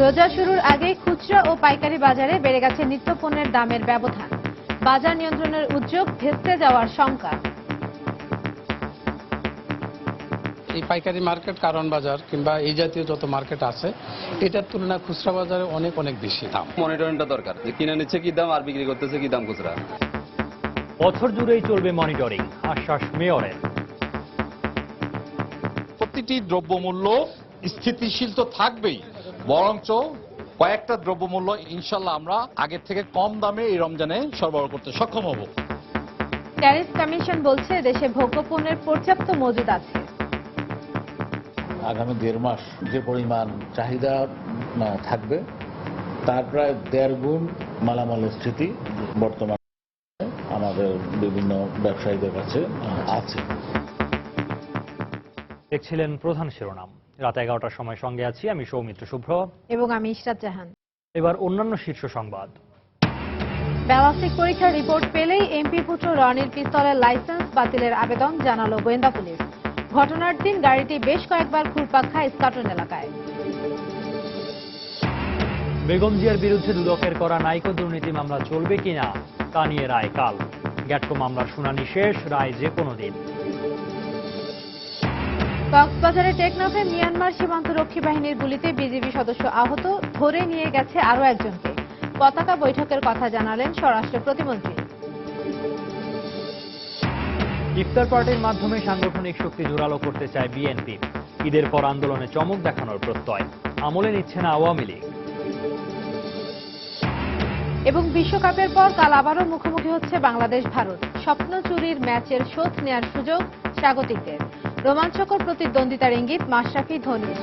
রোজা শুরুর আগে খুচরা ও পাইকারি বাজারে বেড়ে গেছে নিত্যপণ্যের দামের ব্যবধান। বাজার নিয়ন্ত্রণের উদ্যোগ ভেস্তে যাওয়ার শঙ্কা। এই পাইকারি মার্কেট, কারণ বাজার কিংবা এই জাতীয় যত মার্কেট আছে এটার তুলনায় খুচরা বাজারে অনেক অনেক বেশি দাম। মনিটরিংটা দরকার, যে কিনে নিচ্ছে কি দাম আর বিক্রি করতেছে কি দাম খুচরা। বছর জুড়েই চলবে মনিটরিং, আশ্বাস মেয়রের। প্রতিটি দ্রব্যমূল্য স্থিতিশীল তো থাকবেই, বরঞ্চ কয়েকটা দ্রব্যমূল্য ইনশাল্লাহ আমরা আগের থেকে কম দামে এই রমজানে সরবরাহ করতে সক্ষম হব। ট্যারিফ কমিশন বলছে দেশে ভোগ্যপণ্যের পর্যাপ্ত মজুদ আছে। আগামী 1.5 মাস যে পরিমাণ চাহিদা থাকবে তার প্রায় 1.5 গুণ মালামালের স্থিতি বর্তমানে আমাদের বিভিন্ন ব্যবসায়ীদের কাছে আছে। দেখছিলেন প্রধান শিরোনাম। রাত 11টার সময় সঙ্গে আছি আমি সৌমিত্র শুভ্র এবং আমি ইশরাত জাহান। এবার অন্যান্য শীর্ষ সংবাদ। ব্যালিস্টিক পরীক্ষার রিপোর্ট পেলেই এমপি পুত্র রনির পিস্তলের লাইসেন্স বাতিলের আবেদন জানালো গোয়েন্দা পুলিশ। ঘটনার দিন গাড়িটি বেশ কয়েকবার ঘুরপাক খায় ইস্কাটন এলাকায়। বেগম জিয়ার বিরুদ্ধে দুদকের করা নাইকো দুর্নীতি মামলা চলবে কিনা তা নিয়ে রায় কাল। গ্যাটকো মামলার শুনানি শেষ, রায় যে কোনো দিন। কক্সবাজারের টেকনাফে মিয়ানমার সীমান্তরক্ষী বাহিনীর গুলিতে বিজিবি সদস্য আহত, ধরে নিয়ে গেছে আরও একজনকে। পতাকা বৈঠকের কথা জানালেন স্বরাষ্ট্র প্রতিমন্ত্রী। ইফতার পার্টির মাধ্যমে সাংগঠনিক শক্তি জোরালো করতে চায় বিএনপি। ঈদের পর আন্দোলনে চমক দেখানোর প্রত্যয়, আমলে নিচ্ছে না আওয়ামী লীগ। এবং বিশ্বকাপের পর কাল আবারও মুখোমুখি হচ্ছে বাংলাদেশ ভারত। স্বপ্ন চুরির ম্যাচের শোধ নেয়ার সুযোগ স্বাগতিকদের। রোমাঞ্চকর প্রতিদ্বন্দ্বিতার ইঙ্গিত মাশরাফি ধোনির।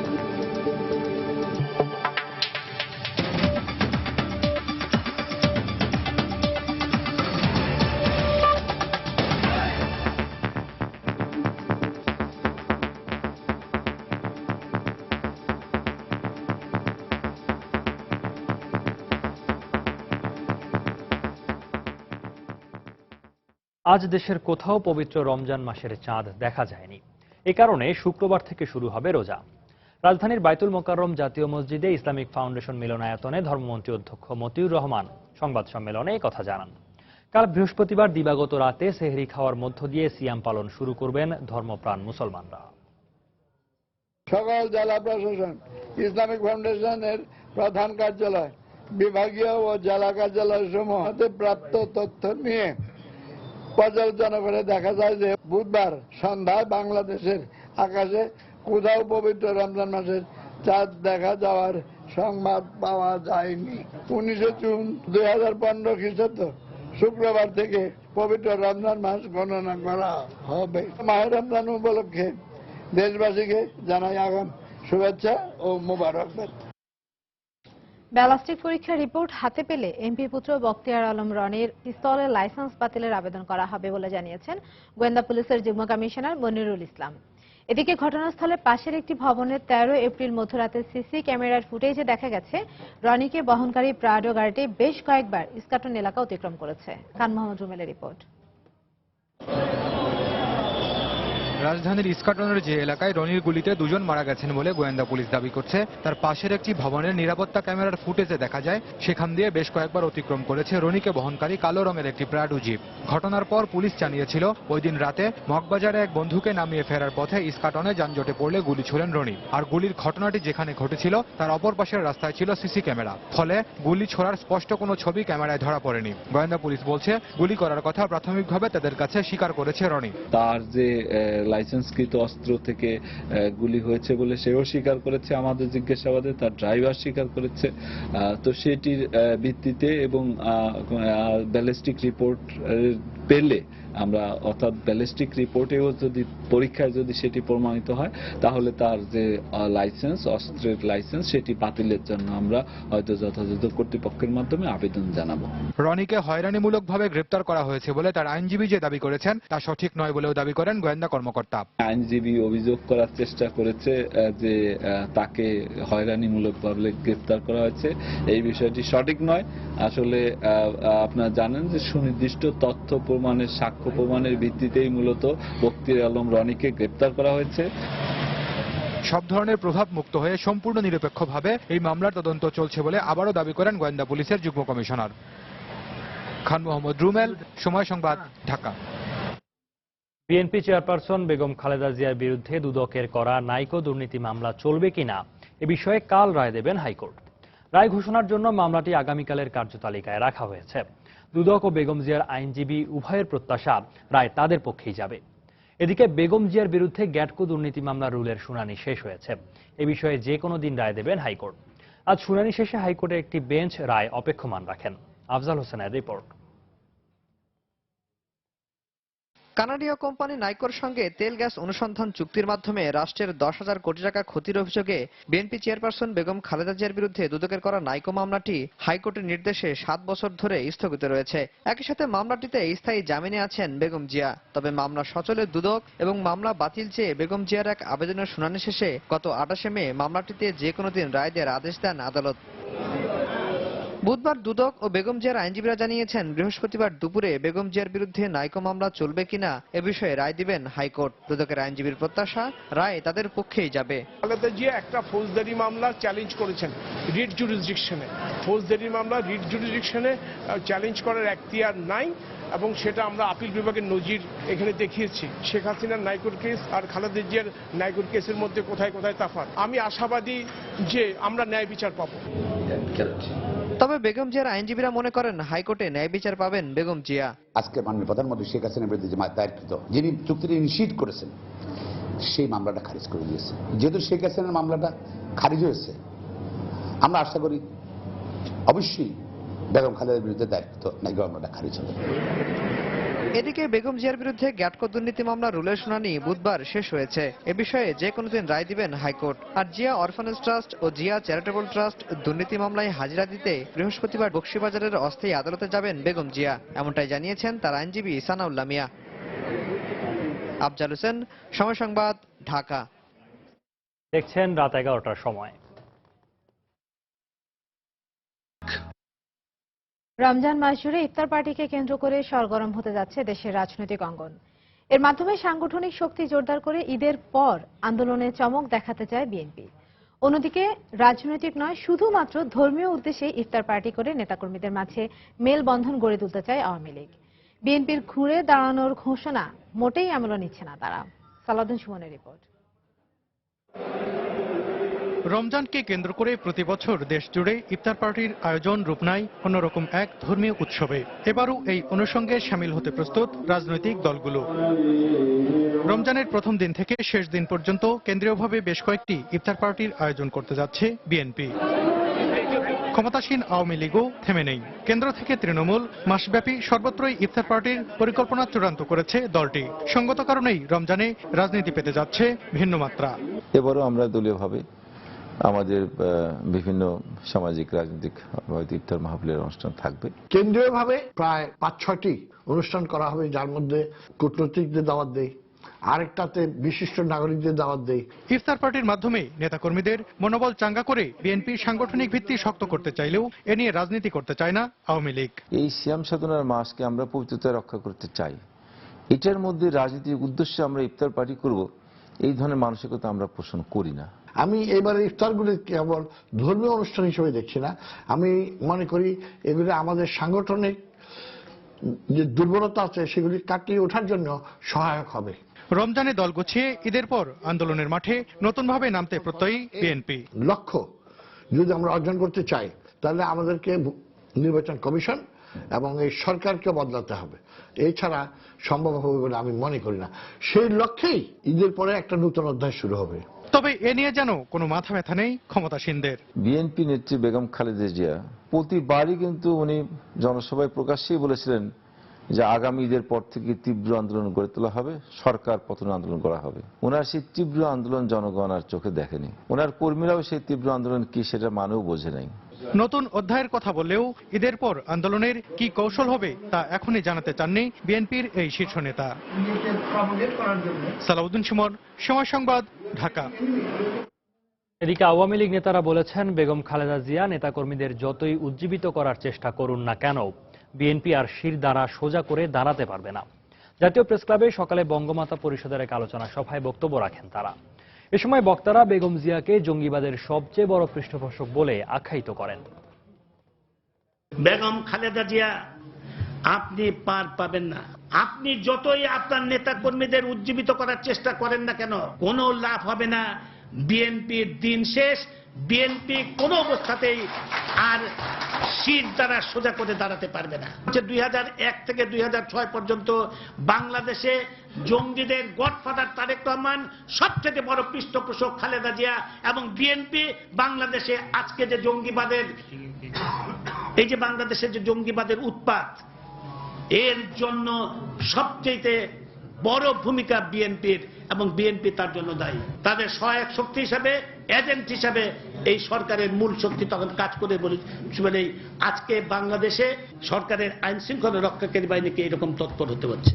আজ দেশের কোথাও পবিত্র রমজান মাসের চাঁদ দেখা যায়নি। এ কারণে শুক্রবার থেকে শুরু হবে রোজা। রাজধানীর বাইতুল মোকাররম জাতীয় মসজিদে ইসলামিক ফাউন্ডেশন মিলনায়তনে ধর্মমন্ত্রী অধ্যক্ষ মতিউর রহমান সংবাদ সম্মেলনে এই কথা জানান। কাল বৃহস্পতিবার দিবাগত রাতে সেহরি খাওয়ার মধ্য দিয়ে সিয়াম পালন শুরু করবেন ধর্মপ্রাণ মুসলমানরা। সকল জেলা প্রশাসন, ইসলামিক ফাউন্ডেশনের প্রধান কার্যালয়, বিভাগীয় ও জেলা কার্যালয় সমূহ হতে প্রাপ্ত তথ্য নিয়ে পর্যালোচনা করে দেখা যায় যে বুধবার সন্ধ্যায় বাংলাদেশের আকাশে কোথাও পবিত্র রমজান মাসের চাঁদ দেখা যাওয়ার সংবাদ পাওয়া যায়নি। 19 জুন 2015 খ্রিস্টাব্দ শুক্রবার থেকে পবিত্র রমজান মাস গণনা করা হবে। মাহে রমজান উপলক্ষে দেশবাসীকে জানাই আগাম শুভেচ্ছা ও মোবারকবাদ। ব্যালিস্টিক পরীক্ষার রিপোর্ট হাতে পেলে এমপি পুত্র বখতিয়ার আলম রনির পিস্তলের লাইসেন্স বাতিলের আবেদন করা হবে বলে জানিয়েছেন গোয়েন্দা পুলিশের যুগ্ম কমিশনার মনিরুল ইসলাম। এদিকে ঘটনাস্থলে পাশের একটি ভবনের 13 এপ্রিল মধ্যরাতে সিসি ক্যামেরার ফুটেজে দেখা গেছে রনিকে বহনকারী প্রাডো গাড়িটি বেশ কয়েকবার ইস্কাটন এলাকা অতিক্রম করেছে। খান মোহাম্মদ রুমেলের রিপোর্ট। রাজধানীর ইস্কাটনের যে এলাকায় রনির গুলিতে দুজন মারা গেছেন বলে গোয়েন্দা পুলিশ দাবি করছে, তার পাশের একটি ভবনের নিরাপত্তা ক্যামেরার ফুটেজে দেখা যায় সেখান দিয়ে বেশ কয়েকবার অতিক্রম করেছে রনিকে বহনকারী কালো রঙের একটি প্রাডো জিপ। ঘটনার পর পুলিশ জানিয়েছিল ওই দিন রাতে মগবাজারে এক বন্ধুকে নামিয়ে ফেরার পথে ইস্কাটনে যানজটে পড়লে গুলি ছোড়েন রনি। আর গুলির ঘটনাটি যেখানে ঘটেছিল তার অপর পাশের রাস্তায় ছিল সিসি ক্যামেরা, ফলে গুলি ছোড়ার স্পষ্ট কোনো ছবি ক্যামেরায় ধরা পড়েনি। গোয়েন্দা পুলিশ বলছে গুলি করার কথা প্রাথমিকভাবে তাদের কাছে স্বীকার করেছে রনি। তার যে লাইসেন্সকৃত অস্ত্র থেকে গুলি হয়েছে বলে সেও স্বীকার করেছে, আমাদের জিজ্ঞাসাবাদে তার ড্রাইভার স্বীকার করেছে। তো সেটির ভিত্তিতে এবং ব্যালিস্টিক রিপোর্ট পেলে আমরা, অর্থাৎ ব্যালিস্টিক রিপোর্টেও যদি পরীক্ষায় যদি সেটি প্রমাণিত হয় তাহলে তার যে লাইসেন্স, অস্ত্রের লাইসেন্স, সেটি বাতিলের জন্য আমরা হয়তো যথাযথ কর্তৃপক্ষের মাধ্যমে আবেদন জানাবো। রনিকে হয়রানিমূলকভাবে গ্রেপ্তার করা হয়েছে বলে তার আইনজীবী যে দাবি করেছেন তা সঠিক নয় বলেও দাবি করেন গোয়েন্দা কর্মকর্তা। আইনজীবী অভিযোগ করার চেষ্টা করেছে যে তাকে হয়রানিমূলকভাবে গ্রেপ্তার করা হয়েছে। এই বিষয়টি সঠিক নয়। আসলে আপনারা জানেন যে সুনির্দিষ্ট তথ্য প্রমাণের, সাক্ষ্য প্রমাণের ভিত্তিতেই মূলত বখতিয়ার আলম রনিকে গ্রেপ্তার করা হয়েছে। সব ধরনের প্রভাব মুক্ত হয়ে সম্পূর্ণ নিরপেক্ষভাবে এই মামলার তদন্ত চলছে বলে আবারও দাবি করেন গোয়েন্দা পুলিশের যুগ্ম কমিশনার। খান মোহাম্মদ রুমেল, সময় সংবাদ, ঢাকা। বিএনপি চেয়ারপারসন বেগম খালেদা জিয়ার বিরুদ্ধে দুদকের করা নাইকো দুর্নীতি মামলা চলবে কিনা এ বিষয়ে কাল রায় দেবেন হাইকোর্ট। রায় ঘোষণার জন্য মামলাটি আগামীকালের কার্যতালিকায় রাখা হয়েছে। দুদক ও বেগম জিয়ার আইনজীবী উভয়ের প্রত্যাশা রায় তাদের পক্ষেই যাবে। এদিকে বেগম জিয়ার বিরুদ্ধে গ্যাটকো দুর্নীতি মামলার রুলের শুনানি শেষ হয়েছে। এ বিষয়ে যে কোনো দিন রায় দেবেন হাইকোর্ট। আজ শুনানি শেষে হাইকোর্টের একটি বেঞ্চ রায় অপেক্ষমান রাখেন। আফজাল হোসেনের রিপোর্ট। কানাডীয় কোম্পানি নাইকোর সঙ্গে তেল গ্যাস অনুসন্ধান চুক্তির মাধ্যমে রাষ্ট্রের 10,000 কোটি টাকা ক্ষতির অভিযোগে বিএনপি চেয়ারপারসন বেগম খালেদা জিয়ার বিরুদ্ধে দুদকের করা নাইকো মামলাটি হাইকোর্টের নির্দেশে 7 বছর ধরে স্থগিত রয়েছে। একই সাথে মামলাটিতে স্থায়ী জামিনে আছেন বেগম জিয়া। তবে মামলা সচলে দুদক এবং মামলা বাতিল চেয়ে বেগম জিয়ার এক আবেদনের শুনানি শেষে গত 28 মে মামলাটিতে যে কোনো দিন রায় দেওয়ার আদেশ দেন আদালত। বুধবার দুদক ও বেগম জিয়ার আইনজীবীরা জানিয়েছেন বৃহস্পতিবার দুপুরে বেগম জিয়ার বিরুদ্ধে নাইকো মামলা চলবে কিনা এ বিষয়ে রায় দিবেন হাইকোর্ট। দুদকের আইনজীবীর প্রত্যাশা রায় তাদের পক্ষেই যাবে। খালেদা জিয়া একটা ফৌজদারি মামলা চ্যালেঞ্জ করেছেন রিট জুরিসডিকশনে। ফৌজদারি মামলা রিট জুরিসডিকশনে চ্যালেঞ্জ করার এখতিয়ার নাই এবং সেটা আমরা আপিল বিভাগের নজির এখানে দেখিয়েছি। শেখ হাসিনার নাইকোর কেস আর খালেদা জিয়ার নাইকোর কেসের মধ্যে কোথায় কোথায় তফাৎ। আমি আশাবাদী যে আমরা ন্যায় বিচার পাবো। তবে বেগম জিয়ার আইনজীবীরা মনে করেন হাইকোর্টে ন্যায় বিচার পাবেন বেগম জিয়া। আজকে মাননীয় প্রধানমন্ত্রী শেখ হাসিনার বিরুদ্ধে যে দায়েরকৃত, যিনি চুক্তিটি ইনিশিয়েট করেছেন, সেই মামলাটা খারিজ করে দিয়েছে। যেহেতু শেখ হাসিনার মামলাটা খারিজ হয়েছে, আমরা আশা করি অবশ্যই বেগম খালেদার বিরুদ্ধে দায়েরকৃত নাইকো মামলাটা খারিজ হবে। এদিকে বেগম জিয়ার বিরুদ্ধে গ্যাটকো দুর্নীতি মামলা রুলের শুনানি বুধবার শেষ হয়েছে। এ বিষয়ে যে কোনো দিন রায় দিবেন হাইকোর্ট। আর জিয়া অরফানেজ ট্রাস্ট ও জিয়া চ্যারিটেবল ট্রাস্ট দুর্নীতি মামলায় হাজিরা দিতে বৃহস্পতিবার বকশীবাজারের অস্থায়ী আদালতে যাবেন বেগম জিয়া, এমনটাই জানিয়েছেন তার আইনজীবী সানাউল্লাহ মিয়া। আফজাল হোসেন, সময় সংবাদ, ঢাকা। দেখছেন রাত 11টার সময়। রমজান মাস জুড়ে ইফতার পার্টিকে কেন্দ্র করে সরগরম হতে যাচ্ছে দেশের রাজনৈতিক অঙ্গন। এর মাধ্যমে সাংগঠনিক শক্তি জোরদার করে ঈদের পর আন্দোলনে চমক দেখাতে চায় বিএনপি। অন্যদিকে রাজনৈতিক নয়, শুধুমাত্র ধর্মীয় উদ্দেশ্যে ইফতার পার্টি করে নেতাকর্মীদের মাঝে মেলবন্ধন গড়ে তুলতে চায় আওয়ামী লীগ। বিএনপির ঘুরে দাঁড়ানোর ঘোষণা মোটেই আমল নিচ্ছে না তারা। সালাউদ্দিন সুমনের রিপোর্ট। রমজানকে কেন্দ্র করে প্রতি বছর দেশ জুড়ে ইফতার পার্টির আয়োজন রূপ নেয় অন্যরকম এক ধর্মীয় উৎসবে। এবারও এই অনুষঙ্গে সামিল হতে প্রস্তুত রাজনৈতিক দলগুলো। রমজানের প্রথম দিন থেকে শেষ দিন পর্যন্ত কেন্দ্রীয়ভাবে বেশ কয়েকটি ইফতার পার্টির আয়োজন করতে যাচ্ছে বিএনপি। ক্ষমতাসীন আওয়ামী লীগও থেমে নেই। কেন্দ্র থেকে তৃণমূল মাসব্যাপী সর্বত্রই ইফতার পার্টির পরিকল্পনা চূড়ান্ত করেছে দলটি। সঙ্গত কারণেই রমজানে রাজনীতি পেতে যাচ্ছে ভিন্ন মাত্রা। এবারও আমরা দলীয়ভাবে আমাদের বিভিন্ন সামাজিক রাজনৈতিক ইফতার মাহফিলের অনুষ্ঠান থাকবে। কেন্দ্রীয়ভাবে প্রায় 5-6টি অনুষ্ঠান করা হবে, যার মধ্যে কূটনৈতিকদের দাওয়াত দেই, আরেকটাতে বিশিষ্ট নাগরিকদের দাওয়াত দেই। ইফতার পার্টির মাধ্যমে নেতাকর্মীদের মনোবল চাঙ্গা করে বিএনপির সাংগঠনিক ভিত্তি শক্ত করতে চাইলেও এ নিয়ে রাজনীতি করতে চায় না আওয়ামী লীগ। এই সিয়াম সাধনার মাসকে আমরা পবিত্রতা রক্ষা করতে চাই। এটার মধ্যে রাজনীতির উদ্দেশ্যে আমরা ইফতার পার্টি করব, এই ধরনের মানসিকতা আমরা পোষণ করি না। আমি এবারে ইফতারগুলি কেবল ধর্মীয় অনুষ্ঠান হিসেবে দেখছি না, আমি মনে করি এগুলি আমাদের সাংগঠনিক যে দুর্বলতা আছে সেগুলি কাটিয়ে ওঠার জন্য সহায়ক হবে। রমজানে দল গুছিয়ে ঈদের পর আন্দোলনের মাঠে নতুনভাবে নামতে প্রত্যয়ী বিএনপি। লক্ষ্য যদি আমরা অর্জন করতে চাই, তাহলে আমাদেরকে নির্বাচন কমিশন এবং এই সরকারকে বদলাতে হবে। এছাড়া সম্ভব হবে বলে আমি মনে করি না। সেই লক্ষ্যেই ঈদের পরে একটা নতুন অধ্যায় শুরু হবে। তবে এ নিয়ে যেন কোনো মাথা ব্যথা নেই ক্ষমতাসীনদের। বিএনপি নেত্রী বেগম খালেদা জিয়া প্রতিবারই কিন্তু উনি জনসভায় প্রকাশ্যেই বলেছিলেন যে আগামী ঈদের পর থেকে তীব্র আন্দোলন গড়ে তোলা হবে, সরকার পতন আন্দোলন করা হবে। ওনার সেই তীব্র আন্দোলন জনগণ আর চোখে দেখেনি। ওনার কর্মীরাও সেই তীব্র আন্দোলন কি সেটা মানেও বোঝে নাই। নতুন অধ্যায়ের কথা বললেও ঈদের পর আন্দোলনের কি কৌশল হবে তা এখনই জানাতে চাননি বিএনপির এই শীর্ষ নেতা। সালাউদ্দিন সুমন, সময় সংবাদ, ঢাকা। এদিকে আওয়ামী লীগ নেতারা বলেছেন, বেগম খালেদা জিয়া নেতাকর্মীদের যতই উজ্জীবিত করার চেষ্টা করুন না কেন, বিএনপি আর শির দ্বারা সোজা করে দাঁড়াতে পারবে না। জাতীয় প্রেস ক্লাবে সকালে বঙ্গমাতা পরিষদের এক আলোচনা সভায় বক্তব্য রাখেন তারা। এ সময় বক্তারা বেগম জিয়াকে জঙ্গিবাদের সবচেয়ে বড় পৃষ্ঠপোষক বলে আখ্যায়িত করেন। বেগম খালেদা জিয়া, আপনি পার পাবেন না। আপনি যতই আপনার নেতা কর্মীদের উজ্জীবিত করার চেষ্টা করেন না কেন, কোনো লাভ হবে না। বিএনপির দিন শেষ। বিএনপি কোনো অবস্থাতেই আর শীত দ্বারা সোজা করে দাঁড়াতে পারবে না। 2001 থেকে 2006 পর্যন্ত বাংলাদেশে জঙ্গিদের গডফাদার তারেক রহমান, সবচেয়ে বড় পৃষ্ঠপোষক খালেদা জিয়া, এবং বিএনপি বাংলাদেশে আজকে যে জঙ্গিবাদের, এই যে বাংলাদেশের যে জঙ্গিবাদের উৎপাত, এর জন্য সবচেয়ে বড় ভূমিকা বিএনপির, এবং বিএনপি তার জন্য দায়ী। তাদের সহায়ক শক্তি হিসাবে, এজেন্ট হিসাবে এই সরকারের মূল শক্তি তখন কাজ করে বলেই আজকে বাংলাদেশে সরকারের আইন শৃঙ্খলা রক্ষাকারী বাহিনীকে এরকম তৎপর হতে হচ্ছে।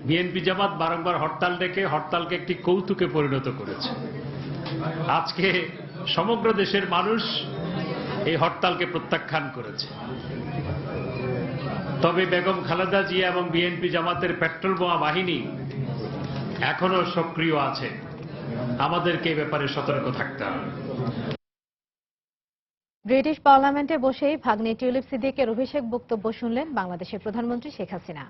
বিএনপি জামাত বারংবার হরতাল ডেকে হরতালকে একটি কৌতুকে পরিণত করেছে। আজকে সমগ্র দেশের মানুষ এই হরতালকে প্রত্যাখ্যান করেছে। তবে বেগম খালেদা জিয়া এবং বিএনপি জামাতের পেট্রোল বোমা বাহিনী এখনো সক্রিয় আছে। আমাদেরকে এ ব্যাপারে সতর্ক থাকতে হবে। ব্রিটিশ পার্লামেন্টে বসেই ভাগ্নে টিউলিপ সিদ্দিকের অভিষেক বক্তব্য শুনলেন বাংলাদেশের প্রধানমন্ত্রী শেখ হাসিনা।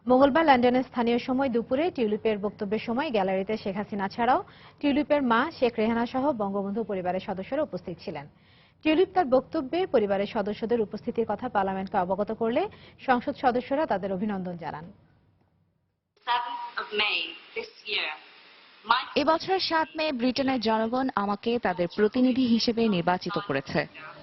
মঙ্গলবার লন্ডনের স্থানীয় সময় দুপুরে টিউলিপের বক্তব্যের সময় গ্যালারিতে শেখ হাসিনা ছাড়াও টিউলিপের মা শেখ রেহানা সহ বঙ্গবন্ধু পরিবারের সদস্যরা উপস্থিত ছিলেন। টিউলিপ তার বক্তব্যে পরিবারের সদস্যদের উপস্থিতির কথা পার্লামেন্টকে অবগত করলে সংসদ সদস্যরা তাদের অভিনন্দন জানান। এবছর 7 মে ব্রিটেনের জনগণ আমাকে তাদের প্রতিনিধি হিসেবে নির্বাচিত করেছে।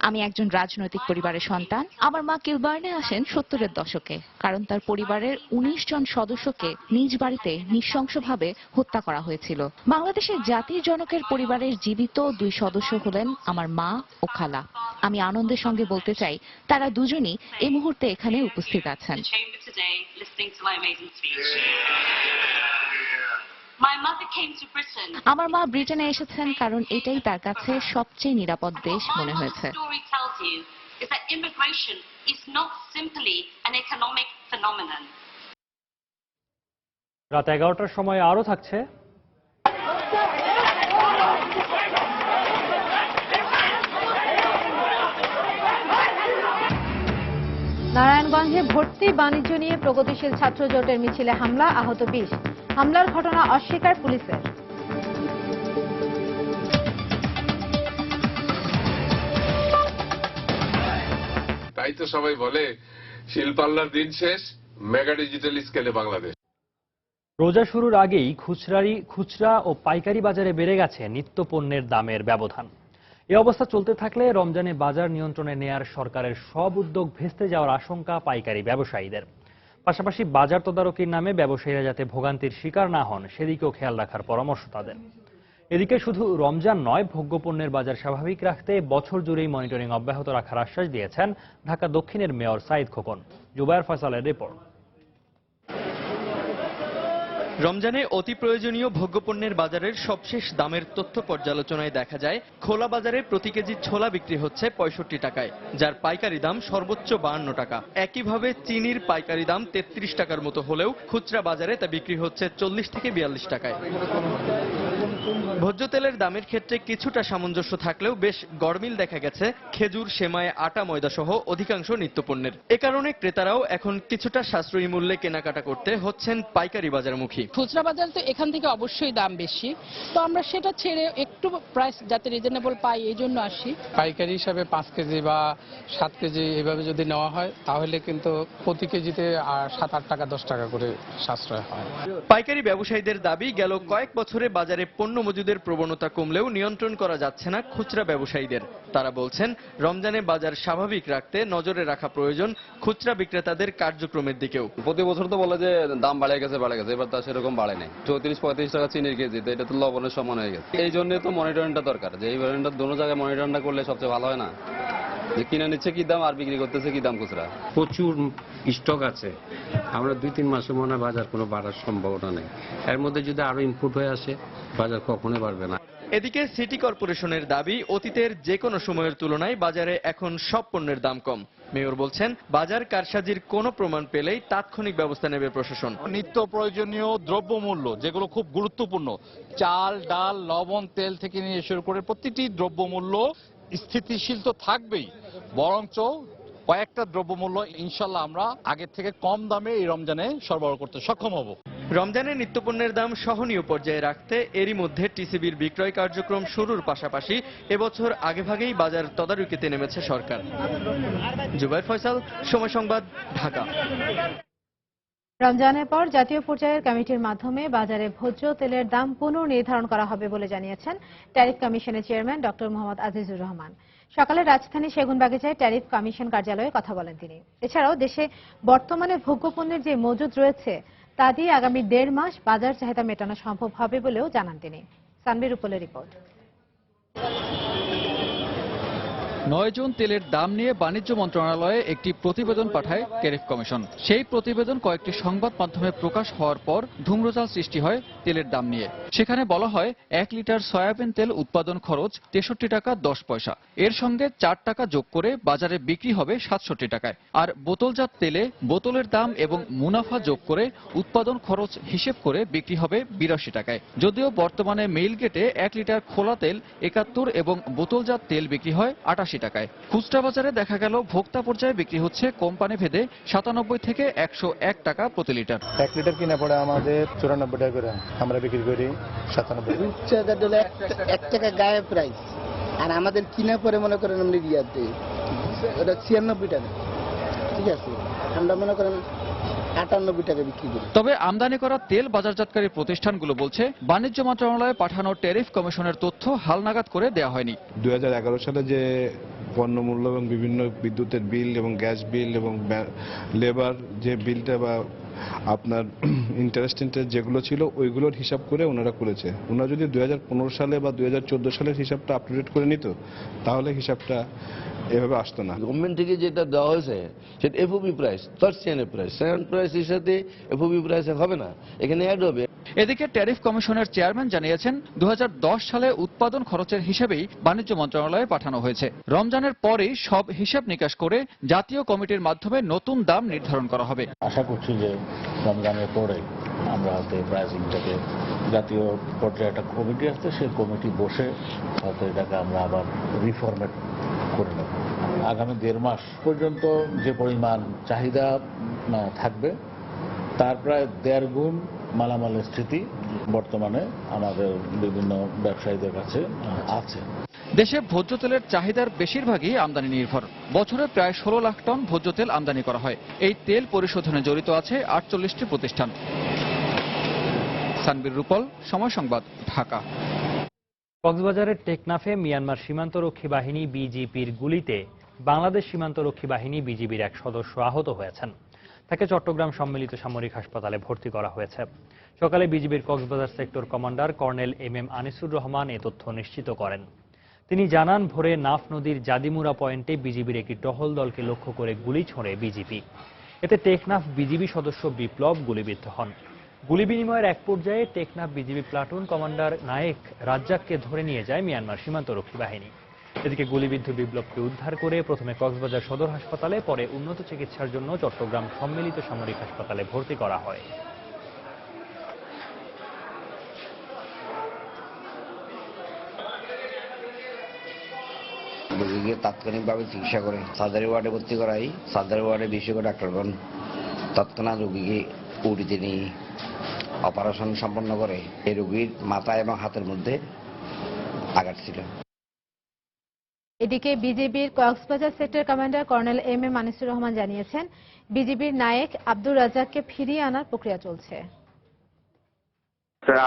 আমি একজন রাজনৈতিক পরিবারের সন্তান। আমার মা কিলবার্নে আসেন 70-এর দশকে, কারণ তার পরিবারের 19 জন সদস্যকে নিজ বাড়িতে নৃশংসভাবে হত্যা করা হয়েছিল। বাংলাদেশের জাতির জনকের পরিবারের জীবিত 2 সদস্য হলেন আমার মা ও খালা। আমি আনন্দের সঙ্গে বলতে চাই, তারা দুজনই এই মুহূর্তে এখানে উপস্থিত আছেন। আমার মা ব্রিটেনে এসেছেন কারণ এটাই তার কাছে সবচেয়ে নিরাপদ দেশ মনে হয়েছে। রাত 11টার সময় আরো থাকছে। নারায়ণগঞ্জে ভর্তি বাণিজ্য নিয়ে প্রগতিশীল ছাত্র জোটের মিছিলে হামলা, আহত 20। হামলার ঘটনা অস্বীকার পুলিশের। তাই তো সবাই বলে শিল্পাল্লার দিন শেষ, মেগা ডিজিটাল স্কেলে বাংলাদেশ। রোজা শুরুর আগেই খুচরা ও পাইকারি বাজারে বেড়ে গেছে নিত্য পণ্যের দামের ব্যবধান। এই অবস্থা চলতে থাকলে রমজানে বাজার নিয়ন্ত্রণে নেয়ার সরকারের সব উদ্যোগ ভেস্তে যাওয়ার আশঙ্কা পাইকারি ব্যবসায়ীদের। পাশাপাশি বাজার তদারকির নামে ব্যবসায়ীরা যাতে ভোগান্তির শিকার না হন সেদিকেও খেয়াল রাখার পরামর্শ তাদের। এদিকে শুধু রমজান নয়, ভোগ্যপণ্যের বাজার স্বাভাবিক রাখতে বছর জুড়েই মনিটরিং অব্যাহত রাখার আশ্বাস দিয়েছেন ঢাকা দক্ষিণের মেয়র সাইদ খোকন। জুবায়ের ফয়সালের রিপোর্ট। রমজানে অতি প্রয়োজনীয় ভোগ্যপণ্যের বাজারের সবশেষ দামের তথ্য পর্যালোচনায় দেখা যায়, খোলা বাজারে প্রতি কেজি ছোলা বিক্রি হচ্ছে 65 টাকায়, যার পাইকারি দাম সর্বোচ্চ 52 টাকা। একইভাবে চিনির পাইকারি দাম 33 টাকার মতো হলেও খুচরা বাজারে তা বিক্রি হচ্ছে 40 থেকে 42 টাকায়। ভোজ্য তেলের দামের ক্ষেত্রে কিছুটা সামঞ্জস্য থাকলেও বেশ গড়মিল দেখা গেছে খেজুর, সেমাই, আটা, ময়দা সহ অধিকাংশ নিত্যপণ্যের। এ কারণে ক্রেতারাও এখন কিছুটা সাশ্রয়ী মূল্যে কেনাকাটা করতে হচ্ছেন পাইকারি বাজারমুখী। খুচরা বাজার তো এখান থেকে অবশ্যই দাম বেশি, তো আমরা সেটা ছেড়ে একটু প্রাইস যাতে রিজনেবল পাই এই জন্য আসি। পাইকারি হিসাবে 5 কেজি বা 7 কেজি এভাবে যদি নেওয়া হয় তাহলে কিন্তু প্রতি কেজিতে 7-8 টাকা 10 টাকা করে সাশ্রয় হয়। পাইকারি ব্যবসায়ীদের দাবি, গেল কয়েক বছরে বাজারে পণ্য মজুদের প্রবণতা কমলেও নিয়ন্ত্রণ করা যাচ্ছে না খুচরা ব্যবসায়ীদের। তারা বলছেন, রমজানে বাজার স্বাভাবিক রাখতে নজরে রাখা প্রয়োজন খুচরা বিক্রেতাদের কার্যক্রমের দিকেও। প্রতি বছর তো বলে যে দাম বাড়ে গেছে, এবার তা সেরকম বাড়ে নাই। 34-35 টাকা চিনির কেজি, তো এটা তো লবণের সমান হয়ে গেছে। এই জন্য তো মনিটরিংটা দরকার, যে এই মনিটরিংটা দোনো জায়গায় মনিটরিংটা করলে সবচেয়ে ভালো হয় না? যে কিনে নিচ্ছে কি দাম আর বিক্রি করতেছে কি দাম খুচরা। প্রচুর স্টক আছে, আমরা 2-3 মাসে মনে হয় বাজার কোনো বাড়ার সম্ভাবনা নেই। এর মধ্যে যদি আরো ইনপুট হয়ে আসে বাজার কখনোই বাড়বে না। এদিকে সিটি কর্পোরেশনের দাবি, অতীতের যে কোনো সময়ের তুলনায় বাজারে এখন সব পণ্যের দাম কম। মেয়র বলছেন, বাজার কারসাজির কোনো প্রমাণ পেলেই তাৎক্ষণিক ব্যবস্থা নেবে প্রশাসন। নিত্য প্রয়োজনীয় দ্রব্যমূল্য যেগুলো খুব গুরুত্বপূর্ণ, চাল, ডাল, লবণ, তেল থেকে নিয়ে শুরু করে প্রতিটি দ্রব্যমূল্য স্থিতিশীল তো থাকবেই, বরঞ্চ কয়েকটা দ্রব্যমূল্য ইনশাল্লাহ আমরা আগের থেকে কম দামে এই রমজানে সরবরাহ করতে সক্ষম হব। রমজানে নিত্যপণ্যের দাম সহনীয় পর্যায়ে রাখতে এরই মধ্যে টিসিবির বিক্রয় কার্যক্রম শুরুর পাশাপাশি এবছর আগেভাগেই বাজার তদারকিতে নেমেছে সরকার। জুবাইর ফয়সাল, সময় সংবাদ, ঢাকা। রমজানের পর জাতীয় পর্যায়ের কমিটির মাধ্যমে বাজারে ভোজ্য তেলের দাম পুনর্নির্ধারণ করা হবে বলে জানিয়েছেন ট্যারিফ কমিশনের চেয়ারম্যান ডক্টর মোহাম্মদ আজিজুর রহমান। সকালে রাজধানী সেগুনবাগিচায় ট্যারিফ কমিশন কার্যালয়ে কথা বলেন তিনি। এছাড়াও দেশে বর্তমানে ভোগ্যপণ্যের যে মজুদ রয়েছে তা দিয়ে আগামী 1.5 মাস বাজার চাহিদা মেটানো সম্ভব হবে বলেও জানান তিনি। সানবির উপলের রিপোর্ট। 9 জুন তেলের দাম নিয়ে বাণিজ্য মন্ত্রণালয়ে একটি প্রতিবেদন পাঠায় ট্যারিফ কমিশন। সেই প্রতিবেদন কয়েকটি সংবাদ মাধ্যমে প্রকাশ হওয়ার পর ধূম্রজাল সৃষ্টি হয় তেলের দাম নিয়ে। সেখানে বলা হয় 1 লিটার সয়াবিন তেল উৎপাদন খরচ 63 টাকা 10 পয়সা, এর সঙ্গে 4 টাকা যোগ করে বাজারে বিক্রি হবে 67 টাকায়। আর বোতলজাত তেলে বোতলের দাম এবং মুনাফা যোগ করে উৎপাদন খরচ হিসেব করে বিক্রি হবে 82 টাকায়। যদিও বর্তমানে মেইল গেটে 1 লিটার খোলা তেল 71 এবং বোতলজাত তেল বিক্রি হয় 88 টাকায়। খুচরা বাজারে দেখা গেল ভোক্তা পর্যায়ে বিক্রি হচ্ছে কোম্পানি ভেদে 97 থেকে 101 টাকা প্রতি লিটার। 1 লিটার কিনা পড়ে আমাদের 94 টাকা করে, আমরা বিক্রি করি 97 1 টাকা গায়ে প্রাইস, আর আমাদের কিনা পরে মনে করেন আমরা রিয়াতে ওটা 96 টাকা, ঠিক আছে, আমরা মনে করেন 98 টাকা বিক্রি করি। তবে আমদানি করা তেল বাজারজাতকারী প্রতিষ্ঠানগুলো বলছে বাণিজ্য মন্ত্রণালয়ে পাঠানো ট্যারিফ কমিশনের তথ্য হালনাগাদ করে দেওয়া হয়নি। 2011 সালে যে পণ্য মূল্য এবং বিভিন্ন বিদ্যুতের বিল এবং গ্যাস বিল এবং লেবার যে বিলটা বা আপনার ইন্টারেস্ট যেগুলো ছিল ওইগুলোর হিসাব করে ওনারা করেছে। ওনারা যদি 2015 সালে বা 2014 সালের হিসাবটা আপডেট করে নিত তাহলে হিসাবটা এভাবে আসতো না। গভর্নমেন্ট থেকে যেটা দেওয়া হয়েছে সেটা এফওবি প্রাইস, তার সিএনএ প্রাইস, সিএনএ প্রাইসের সাথে এফওবি প্রাইস হবে না, এখানে অ্যাড হবে। এদিকে ট্যারিফ কমিশনের চেয়ারম্যান জানিয়েছেন 2010 সালে উৎপাদন খরচের হিসেবেই বাণিজ্য মন্ত্রণালয়ে পাঠানো হয়েছে। রমজানের পরেই সব হিসাব নিকাশ করে জাতীয় কমিটির মাধ্যমে নতুন দাম নির্ধারণ করা হবে। আশা করছি যে রমজানের পরে আমরা হয়তো প্রাইসিংটাকে জাতীয় পর্যায়ে একটা কমিটি আছে, সেই কমিটি বসে হয়তো এটাকে আমরা আবার রিফরমেট করে নেব। আগামী 1.5 মাস পর্যন্ত যে পরিমাণ চাহিদা থাকবে তার প্রায় 1.5 গুণ মালামালের স্থিতি বর্তমানে আমাদের বিভিন্ন ব্যবসায়ীদের কাছে আছে। দেশে ভোজ্য তেলের চাহিদার বেশিরভাগই আমদানি নির্ভর। বছরে প্রায় 16 লাখ টন ভোজ্য তেল আমদানি করা হয়। এই তেল পরিশোধনে জড়িত আছে 48টি প্রতিষ্ঠান। সানবির রূপল, সময় সংবাদ, ঢাকা। কক্সবাজারের টেকনাফে মিয়ানমার সীমান্তরক্ষী বাহিনী বিজিপির গুলিতে বাংলাদেশ সীমান্তরক্ষী বাহিনী বিজিবির এক সদস্য আহত হয়েছেন। তাকে চট্টগ্রাম সম্মিলিত সামরিক হাসপাতালে ভর্তি করা হয়েছে। সকালে বিজিবির Cox's Bazar sector commander colonel M Anisur Rahman এ তথ্য নিশ্চিত করেন। তিনি জানান, ভোরে নাফ নদীর জাদিমুরা পয়েন্টে বিজিবির একটি টহল দলকে লক্ষ্য করে গুলি ছোড়ে বিজিবি। এতে টেকনাফ বিজিবি সদস্য বিপ্লব গুলিবিদ্ধ হন। গুলি বিনিময়ের এক পর্যায়ে Teknaf BGB platoon commander Naik রাজ্জাককে ধরে নিয়ে যায় মিয়ানমার সীমান্তরক্ষী বাহিনী। এদিকে গুলিবিদ্ধ বিপ্লবকে উদ্ধার করে প্রথমে কক্সবাজার সদর হাসপাতালে, পরে উন্নত চিকিৎসার জন্য চট্টগ্রাম সম্মিলিত সামরিক হাসপাতালে ভর্তি করা হয়। রোগীকে তাৎক্ষণিকভাবে চিকিৎসা করে সার্জারি ওয়ার্ডে ভর্তি করাই। সার্জারি ওয়ার্ডে বিশেষজ্ঞ ডাক্তারগণ তৎক্ষণাৎ রোগীকে উটিতে নিয়ে অপারেশন সম্পন্ন করে। এই রোগীর মাথা এবং হাতের মধ্যে আঘাত ছিল। এদিকে বিজিবির Cox's Bazar sector commander colonel M Anisur Rahman জানিয়েছেন, বিজিবির নায়েক আব্দুর রাজ্জাককে ফিরিয়ে আনার প্রক্রিয়া চলছে।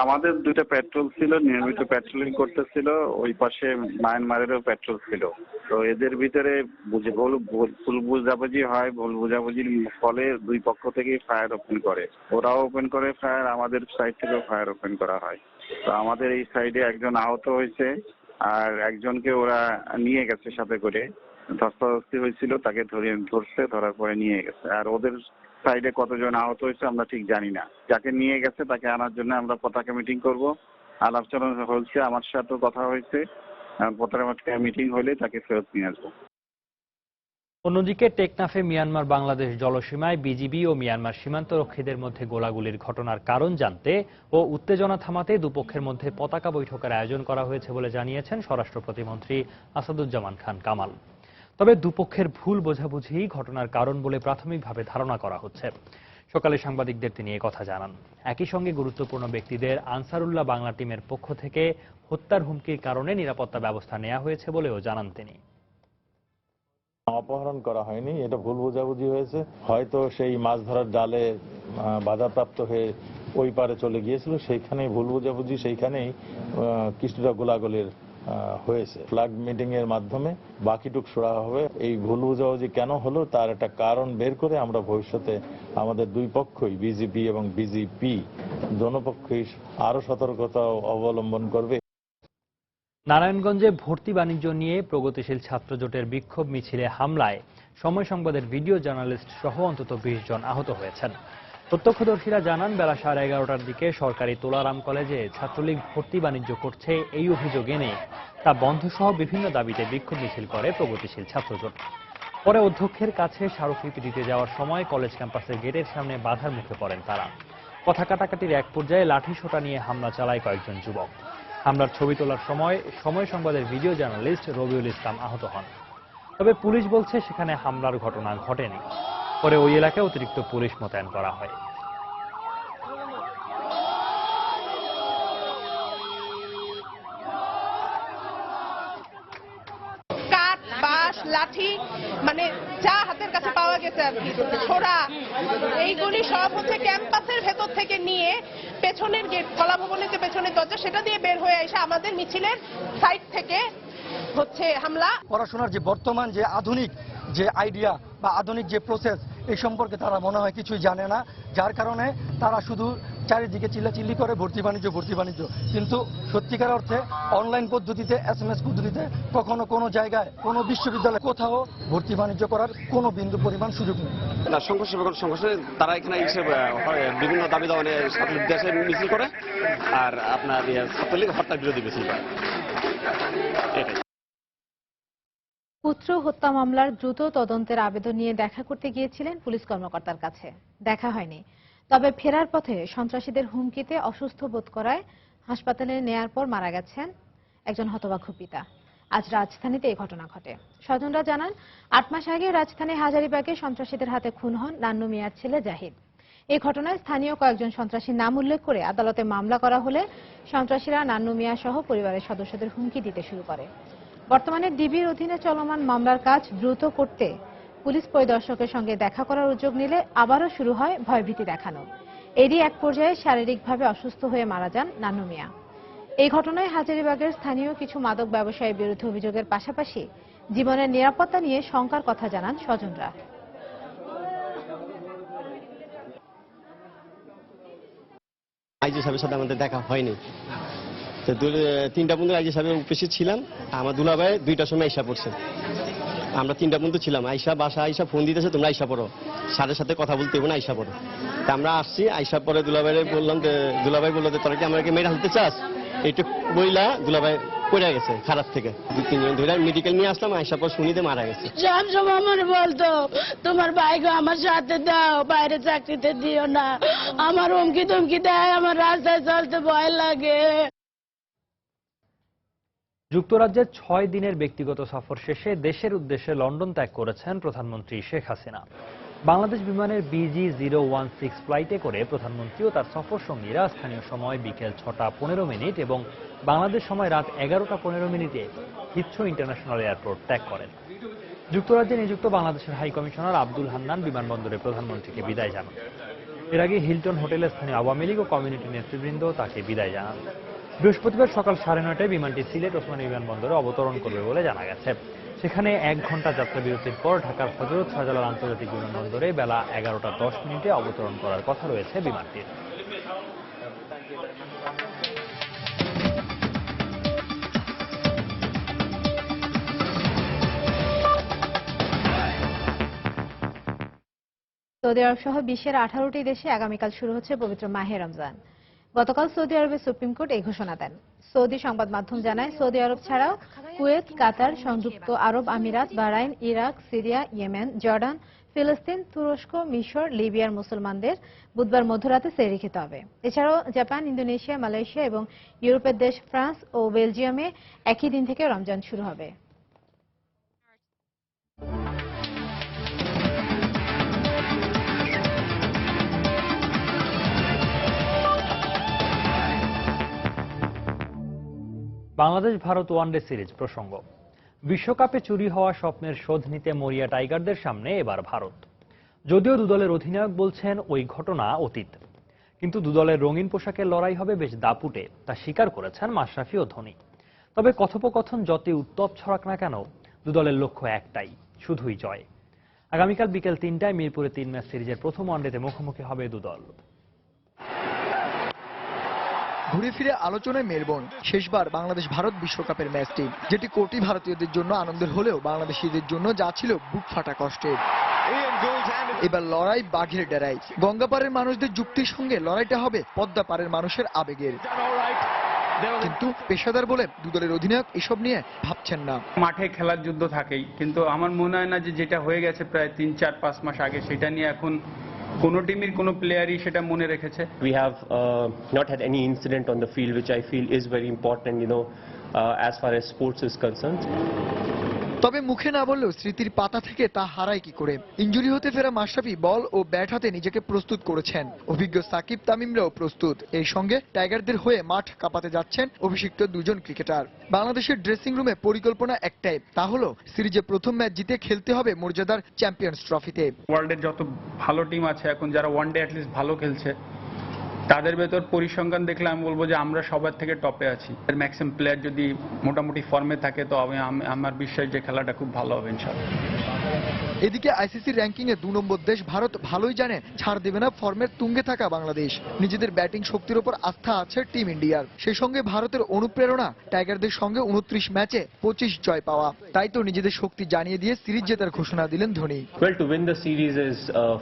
আমাদের 2টা পেট্রোল ছিল, নিয়মিত পেট্রোলিং করতেছিল। ওই পাশে মায়ানমারেরও পেট্রোল ছিল। তো এদের ভিতরে ভুল বুঝাবুঝি হয়। ভুল বুঝাবুঝির ফলে দুই পক্ষ থেকে ফায়ার ওপেন করে। ওরাও ওপেন করে ফায়ার, আমাদের সাইড থেকেও ফায়ার ওপেন করা হয়। তো আমাদের এই সাইডে একজন আহত হয়েছে, আর একজনকে ওরা নিয়ে গেছে সাথে করে। ধস্তাধস্তি হয়েছিল, তাকে ধরার পরে নিয়ে গেছে। আর ওদের সাইডে কতজন আহত হয়েছে আমরা ঠিক জানি না। যাকে নিয়ে গেছে তাকে আনার জন্য আমরা পতাকা মিটিং করব, আলাপচালনা হচ্ছে, আমার সাথেও কথা হয়েছে। প্রথমে মিটিং হলে তাকে ফেরত নিয়ে আসবো। অন্যদিকে টেকনাফে মিয়ানমার বাংলাদেশ জলসীমায় বিজিবি ও মিয়ানমার সীমান্তরক্ষীদের মধ্যে গোলাগুলির ঘটনার কারণ জানতে ও উত্তেজনা থামাতে দুপক্ষের মধ্যে পতাকা বৈঠকের আয়োজন করা হয়েছে বলে জানিয়েছেন স্বরাষ্ট্র প্রতিমন্ত্রী আসাদুজ্জামান খান কামাল। তবে দুপক্ষের ভুল বোঝাবুঝি ঘটনার কারণ বলে প্রাথমিকভাবে ধারণা করা হচ্ছে। সকালে সাংবাদিকদের তিনি কথা জানান। একই সঙ্গে গুরুত্বপূর্ণ ব্যক্তিদের আনসারুল্লাহ বাংলা টিমের পক্ষ থেকে হত্যার হুমকির কারণে নিরাপত্তা ব্যবস্থা নেওয়া হয়েছে বলেও জানান তিনি। অপহরণ করা হয়নি, এটা ভুল বোঝাবুঝি হয়েছে। হয়তো সেই মাছ ধরার জালে বাধাপ্রাপ্ত হয়ে ওই পারে চলে গিয়েছিল, সেইখানেই ভুল বোঝাবুঝি, সেইখানেই কিছুটা গোলাগুলির হয়েছে। ফ্ল্যাগ মিটিং এর মাধ্যমে বাকিটুক সরা হবে। এই ভুল বোঝাবুঝি কেন হলো তার একটা কারণ বের করে আমরা ভবিষ্যতে আমাদের দুই পক্ষই, বিজিবি এবং বিজিপি, দোনো পক্ষই আরো সতর্কতা অবলম্বন করবে। নারায়ণগঞ্জে ভর্তি বাণিজ্য নিয়ে প্রগতিশীল ছাত্র জোটের বিক্ষোভ মিছিলে হামলায় সময় সংবাদের ভিডিও জার্নালিস্ট সহ অন্তত 20 জন আহত হয়েছেন। প্রত্যক্ষদর্শীরা জানান, বেলা 11:30টার দিকে সরকারি তোলারাম কলেজে ছাত্রলীগ ভর্তি বাণিজ্য করছে এই অভিযোগ এনে তা বন্ধ সহ বিভিন্ন দাবিতে বিক্ষোভ মিছিল করে প্রগতিশীল ছাত্র জোট। পরে অধ্যক্ষের কাছে স্মারকলিপি দিতে যাওয়ার সময় কলেজ ক্যাম্পাসের গেটের সামনে বাধার মুখে পড়েন তারা। কথা কাটাকাটির এক পর্যায়ে লাঠিসোঁটা নিয়ে হামলা চালায় কয়েকজন যুবক। হামলার ছবি তোলার সময় সময় সংবাদের ভিডিও জার্নালিস্ট রবিউল ইসলাম আহত হন। তবে পুলিশ বলছে সেখানে হামলার ঘটনা ঘটেনি। পরে ওই এলাকায় অতিরিক্ত পুলিশ মোতায়েন করা হয়। কাঠ, বাঁশ, লাঠি, মানে যা হাতের কাছে পাওয়া গেছে আর কি, ছোড়া, এইগুলি সব হচ্ছে ক্যাম্পাসের ভেতর থেকে নিয়ে পেছনের গেট, কলা ভবনের যে পেছনের দরজা, সেটা দিয়ে বের হয়ে এসে আমাদের মিছিলের সাইড থেকে হচ্ছে হামলা। পড়াশোনার যে বর্তমান যে আধুনিক যে আইডিয়া বা আধুনিক যে প্রসেস, এই সম্পর্কে তারা মনে হয় কিছুই জানে না, যার কারণে তারা শুধু চারিদিকে চিল্লাচিল্লি করে ভর্তি বাণিজ্য, কিন্তু সত্যিকার অর্থে অনলাইন পদ্ধতিতে, SMS পদ্ধতিতে কখনো কোনো জায়গায়, কোনো বিশ্ববিদ্যালয়ে কোথাও ভর্তি বাণিজ্য করার কোনো বিন্দু পরিমাণ সুযোগ নেই। সংঘর্ষে তারা এখানে বিভিন্ন দাবি দাওয়া নিয়ে দেশে মিছিল করে, আর আপনার ছাত্রলীগ হত্যা বিরোধী মিছিল করে। পুত্র হত্যা মামলার দ্রুত তদন্তের আবেদন নিয়ে দেখা করতে গিয়েছিলেন পুলিশ কর্মকর্তার কাছে। দেখা হয়নি। তবে ফেরার পথে সন্ত্রাসীদের হুমকিতে অসুস্থ বোধ করায় হাসপাতালে নেয়ার পর মারা গেছেন একজন হতবাক পিতা। আজ রাজধানীতে এই ঘটনা ঘটে। স্বজনরা জানান, 8 মাস আগে রাজধানী হাজারীবাগে সন্ত্রাসীদের হাতে খুন হন নান্নু মিয়ার ছেলে জাহিদ। এই ঘটনায় স্থানীয় কয়েকজন সন্ত্রাসীর নাম উল্লেখ করে আদালতে মামলা করা হলে সন্ত্রাসীরা নান্নু মিয়া সহ পরিবারের সদস্যদের হুমকি দিতে শুরু করে। বর্তমানে ডিবির অধীনে চলমান মামলার কাজ দ্রুত করতে পুলিশ পরিদর্শকের সঙ্গে দেখা করার উদ্যোগ নিলে আবারও শুরু হয় ভয়ভীতি দেখানো। এরই এক পর্যায়ে শারীরিকভাবে অসুস্থ হয়ে মারা যান নান্নু মিয়া। এই ঘটনায় হাজারীবাগের স্থানীয় কিছু মাদক ব্যবসায়ীর বিরুদ্ধে অভিযোগের পাশাপাশি জীবনের নিরাপত্তা নিয়ে শঙ্কার কথা জানান স্বজনরা। আইজি সাহেবের সাথে আমাদের দেখা হয়নি। 3টা পর্যন্ত আইজি সাহেবের উপস্থিত ছিলাম। আমার দুলাভাই 2টার সময় আইসা পড়ছে। আমরা 3টা পর্যন্ত ছিলাম। বাসা আইসা ফোন দিতেছে, তোমরা আইসা পড়ো, সাথে সাথে কথা বলতে হবে না, আইসা পড়ো। তা আমরা আসছি। আইসা পরে দুলাভাই বললাম, দুলাভাই বললো যে তোরা কি আমাকে মেরে হালতে চাস, এইটু বইলা দুলাভাই পড়ে গেছে খারাপ থেকে। 2-3 জন ধরে মেডিকেল নিয়ে আসলাম। আইসা পর শুনিতে মারা গেছে। সবসময় মনে বলতো, তোমার ভাইকে আমার সাথে দাও, বাইরে চাকরিতে দিও না, আমার হুমকি তুমকি দেয়, আমার রাস্তায় চলতে ভয় লাগে। যুক্তরাজ্যের 6 দিনের ব্যক্তিগত সফর শেষে দেশের উদ্দেশ্যে লন্ডন ত্যাগ করেছেন প্রধানমন্ত্রী শেখ হাসিনা। বাংলাদেশ বিমানের BG016 ফ্লাইটে করে প্রধানমন্ত্রী ও তার সফর সঙ্গীরা স্থানীয় সময় বিকেল 6:15 এবং বাংলাদেশ সময় রাত 11:15 হিথ্রো ইন্টারন্যাশনাল এয়ারপোর্ট ত্যাগ করেন। যুক্তরাজ্যে নিযুক্ত বাংলাদেশের হাই কমিশনার আব্দুল হান্নান বিমানবন্দরে প্রধানমন্ত্রীকে বিদায় জানান। এর আগে হিলটন হোটেলে স্থানীয় আওয়ামী লীগ ও কমিউনিটি নেতৃবৃন্দ তাকে বিদায় জানান। বৃহস্পতিবার সকাল 9:30টায় বিমানটি সিলেট ওসমানী বিমানবন্দরে অবতরণ করবে বলে জানা গেছে। সেখানে 1 ঘন্টা যাত্রা বিরতির পর ঢাকার হযরত শাহজালাল আন্তর্জাতিক বিমানবন্দরে বেলা 11:10 অবতরণ করার কথা রয়েছে বিমানটির। সৌদি আরব সহ বিশ্বের 18টি দেশে আগামীকাল শুরু হচ্ছে পবিত্র মাহে রমজান। গতকাল সৌদি আরবের সুপ্রিম কোর্ট এই ঘোষণা দেন। সৌদি সংবাদ মাধ্যম জানায়, সৌদি আরব ছাড়াও কুয়েত, কাতার, সংযুক্ত আরব আমিরাত, Bahrain, Iraq, Syria, Yemen, Jordan, ফিলিস্তিন, তুরস্ক, মিশর, লিবিয়ার মুসলমানদের বুধবার মধ্যরাতে সেহরি খেতে হবে। এছাড়াও জাপান, ইন্দোনেশিয়া, মালয়েশিয়া এবং ইউরোপের দেশ ফ্রান্স ও বেলজিয়ামে একই দিন থেকে রমজান শুরু হবে। বাংলাদেশ ভারত ওয়ানডে সিরিজ প্রসঙ্গ। বিশ্বকাপে চুরি হওয়া স্বপ্নের শোধ নিতে মরিয়া টাইগারদের সামনে এবার ভারত। যদিও দুদলের অধিনায়ক বলছেন ওই ঘটনা অতীত, কিন্তু দুদলের রঙিন পোশাকের লড়াই হবে বেশ দাপুটে, তা স্বীকার করেছেন মাশরাফি ও ধোনি। তবে কথোপকথন যতই উত্তপ ছড়াক না কেন, দুদলের লক্ষ্য একটাই, শুধুই জয়। আগামীকাল বিকেল ৩টায় মিরপুরে ৩ ম্যাচ সিরিজের প্রথম ওয়ানডেতে মুখোমুখি হবে দুদল। ঘুরে ফিরে আলোচনায় মেলবোর্ন, শেষবার বাংলাদেশ ভারত বিশ্বকাপের ম্যাচটি, যেটি কোটি ভারতীয়দের জন্য আনন্দের হলেও বাংলাদেশিদের জন্য যা ছিল বুক ফাটা কষ্টের। এবার লড়াই বাঘের ডেরায়। গঙ্গাপাড়ের মানুষদের যুক্তির সঙ্গে লড়াইটা হবে পদ্মাপাড়ের মানুষের আবেগের। কিন্তু পেশাদার বলে দুদলের অধিনায়ক এসব নিয়ে ভাবছেন না। মাঠে খেলার যুদ্ধ থাকেই, কিন্তু আমার মনে হয় না যে যেটা হয়ে গেছে প্রায় ৩-৪-৫ মাস আগে, সেটা নিয়ে এখন কোনো টিমের কোনো প্লেয়ারই সেটা মনে রেখেছে। We have not had any incident on the field, which I feel is very important, as far as sports is concerned. তবে মুখে না বললেও স্মৃতির পাতা থেকে তা হারায় কি করে। ইনজুরি হতে ফেরা মাশরাফি বল ও ব্যাট হাতে নিজেকে প্রস্তুত করেছেন। অভিজ্ঞ সাকিব তামিমরাও প্রস্তুত। এই সঙ্গে টাইগারদের হয়ে মাঠ কাঁপাতে যাচ্ছেন অভিষিক্ত দুজন ক্রিকেটার। বাংলাদেশের ড্রেসিং রুমে পরিকল্পনা একটাই, তা হলো সিরিজে প্রথম ম্যাচ জিতে খেলতে হবে মর্যাদার চ্যাম্পিয়ন্স ট্রফিতে। ওয়ার্ল্ডের যত ভালো টিম আছে এখন, যারা ওয়ানডে অ্যাটলিস্ট ভালো খেলছে, তাদের ভেতর পরিসংখ্যান দেখলে আমি বলবো যে আমরা সবার থেকে টপে আছি। ম্যাক্সিমাম প্লেয়ার যদি মোটামুটি ফর্মে থাকে, তো আমার বিশ্বাস যে খেলাটা খুব ভালো হবে ইনশাআল্লাহ। এদিকে আইসিসি র্যাঙ্কিং এ 2 নম্বর দেশ ভারত ভালোই জানে ছাড় দেবে না ফর্মের তুঙ্গে থাকা বাংলাদেশ। নিজেদের ব্যাটিং শক্তির উপর আস্থা আছে টিম ইন্ডিয়ার। সেই সঙ্গে ভারতের অনুপ্রেরণা টাইগারদের সঙ্গে 29 ম্যাচে 25 জয় পাওয়া। তাই তো নিজেদের শক্তি জানিয়ে দিয়ে সিরিজ জেতার ঘোষণা দিলেন Dhoni. Well, to win the series is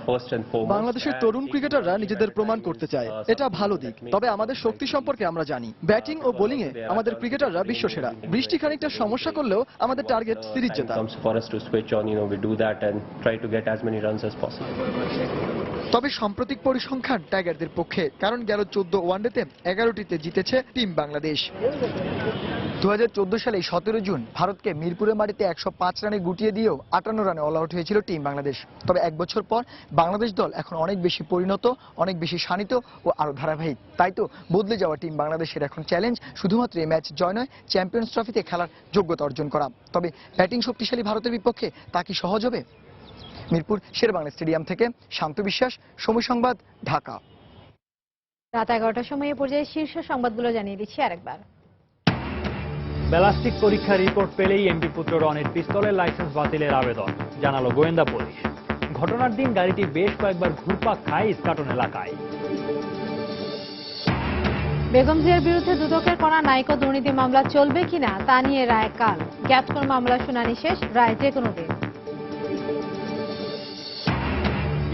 first and foremost. বাংলাদেশের তরুণ ক্রিকেটাররা নিজেদের প্রমাণ করতে চায়, এটা ভালো দিক। তবে আমাদের শক্তি সম্পর্কে আমরা জানি, ব্যাটিং ও বোলিং এ আমাদের ক্রিকেটাররা বিশ্বসেরা। বৃষ্টি খানিকটা সমস্যা করলেও আমাদের টার্গেট সিরিজ জেতা। For us to switch on, we do that and try to get as many runs as possible. তবে সাম্প্রতিক পরিসংখ্যান টাইগারদের পক্ষে, কারণ গেল 14 ওয়ানডেতে 11টিতে জিতেছে টিম বাংলাদেশ। 2014 সালে 17 জুন ভারতকে মিরপুরের মাটিতে 105 রানে গুটিয়ে দিয়েও 58 রানে অল আউট হয়েছিল টিম বাংলাদেশ। তবে এক বছর পর বাংলাদেশ দল এখন অনেক বেশি পরিণত, অনেক বেশি শানিত ও আরো ধারাবাহিক। তাই তো বদলে যাওয়া টিম বাংলাদেশের এখন চ্যালেঞ্জ শুধুমাত্র এই ম্যাচ জয় নয়, চ্যাম্পিয়ন্স ট্রফিতে খেলার যোগ্যতা অর্জন করা। তবে ব্যাটিং শক্তিশালী ভারতের বিপক্ষে তা কি সহজ হবে? মিরপুর শেরেবাংলা স্টেডিয়াম থেকে শান্ত বিশ্বাস, সময় সংবাদ, ঢাকা। রাত 11টার সময় এ পর্যায়ে শীর্ষ সংবাদগুলো জানিয়ে দিচ্ছি আরেকবার। ব্যালাস্টিক পরীক্ষার রিপোর্ট পেলেই এমপি পুত্র রনির পিস্তলের লাইসেন্স বাতিলের আবেদন জানালো গোয়েন্দা পুলিশ। ঘটনার দিন গাড়িটি বেশ কয়েকবার ঘুরপাক খায় ইস্কাটন এলাকায়। বেগম জিয়ার বিরুদ্ধে দুদকের করা নাইকো দুর্নীতি মামলা চলবে কিনা তা নিয়ে রায় কাল। গ্যাপকোর মামলার শুনানি শেষ, রায় যে কোনো দিন।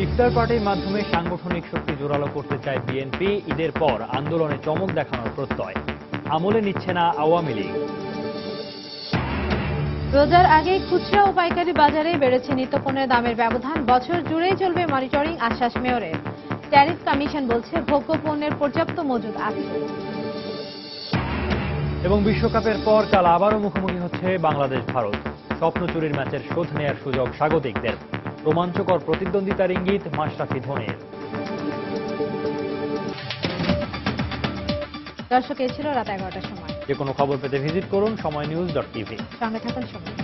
ইফতার পার্টির মাধ্যমে সাংগঠনিক শক্তি জোরালো করতে চায় বিএনপি। ঈদের পর আন্দোলনে চমক দেখানোর প্রত্যয়, আমলে নিচ্ছে না আওয়ামী লীগ। রোজার আগে খুচরা ও পাইকারি বাজারে বেড়েছে নিত্যপণ্যের দামের ব্যবধান। বছর জুড়েই চলবে মনিটরিং, আশ্বাস মেয়রের। ট্যারিফ কমিশন বলছে ভোগ্য পণ্যের পর্যাপ্ত মজুদ আছে। এবং বিশ্বকাপের পর কাল আবারও মুখোমুখি হচ্ছে বাংলাদেশ ভারত। স্বপ্ন চুরির ম্যাচের শোধ নেয়ার সুযোগ স্বাগতিকদের। রোমাঞ্চকর প্রতিদ্বন্দ্বিতার ইঙ্গিত মাশরাফি ধোনির। দর্শক, এ ছিল রাত 11টার সময়। যে কোনো খবর পেতে ভিজিট করুন সময়নিউজ.tv। সঙ্গে থাকুন সময়।